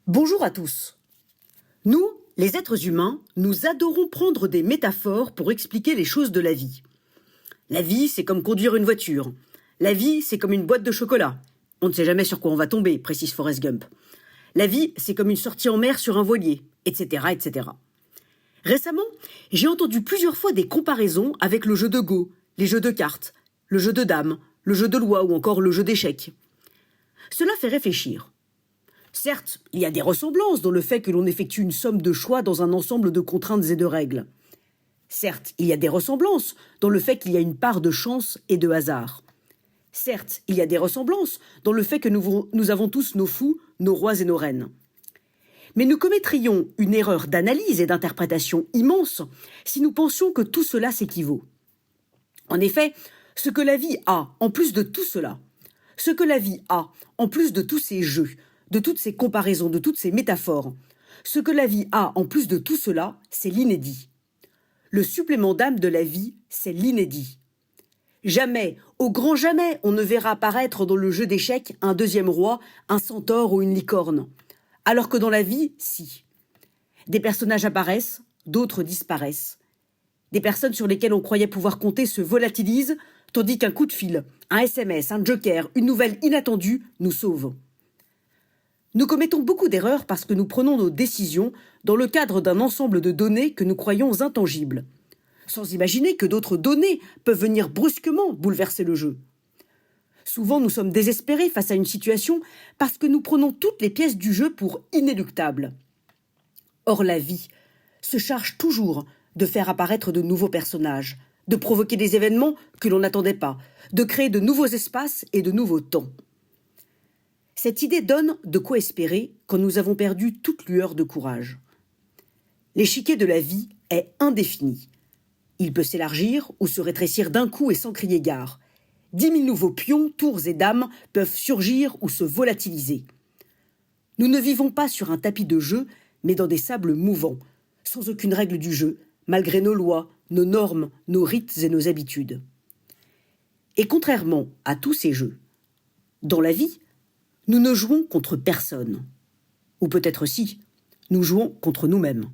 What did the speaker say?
Bonjour à tous. Nous, les êtres humains, nous adorons prendre des métaphores pour expliquer les choses de la vie. La vie, c'est comme conduire une voiture. La vie, c'est comme une boîte de chocolat. On ne sait jamais sur quoi on va tomber, précise Forrest Gump. La vie, c'est comme une sortie en mer sur un voilier, etc., etc. Récemment, j'ai entendu plusieurs fois des comparaisons avec le jeu de Go, les jeux de cartes, le jeu de dames, le jeu de loi ou encore le jeu d'échecs. Cela fait réfléchir. Certes, il y a des ressemblances dans le fait que l'on effectue une somme de choix dans un ensemble de contraintes et de règles. Certes, il y a des ressemblances dans le fait qu'il y a une part de chance et de hasard. Certes, il y a des ressemblances dans le fait que nous avons tous nos fous, nos rois et nos reines. Mais nous commettrions une erreur d'analyse et d'interprétation immense si nous pensions que tout cela s'équivaut. En effet, ce que la vie a, en plus de tout cela, ce que la vie a, en plus de tous ces jeux, de toutes ces comparaisons, de toutes ces métaphores, ce que la vie a, en plus de tout cela, c'est l'inédit. Le supplément d'âme de la vie, c'est l'inédit. Jamais, au grand jamais, on ne verra apparaître dans le jeu d'échecs un deuxième roi, un centaure ou une licorne. Alors que dans la vie, si. Des personnages apparaissent, d'autres disparaissent. Des personnes sur lesquelles on croyait pouvoir compter se volatilisent, tandis qu'un coup de fil, un SMS, un joker, une nouvelle inattendue nous sauvent. Nous commettons beaucoup d'erreurs parce que nous prenons nos décisions dans le cadre d'un ensemble de données que nous croyons intangibles, sans imaginer que d'autres données peuvent venir brusquement bouleverser le jeu. Souvent, nous sommes désespérés face à une situation parce que nous prenons toutes les pièces du jeu pour inéluctables. Or, la vie se charge toujours de faire apparaître de nouveaux personnages, de provoquer des événements que l'on n'attendait pas, de créer de nouveaux espaces et de nouveaux temps. Cette idée donne de quoi espérer quand nous avons perdu toute lueur de courage. L'échiquier de la vie est indéfini. Il peut s'élargir ou se rétrécir d'un coup et sans crier gare. 10 000 nouveaux pions, tours et dames peuvent surgir ou se volatiliser. Nous ne vivons pas sur un tapis de jeu, mais dans des sables mouvants, sans aucune règle du jeu, malgré nos lois, nos normes, nos rites et nos habitudes. Et contrairement à tous ces jeux, dans la vie, nous ne jouons contre personne. Ou peut-être si, nous jouons contre nous-mêmes.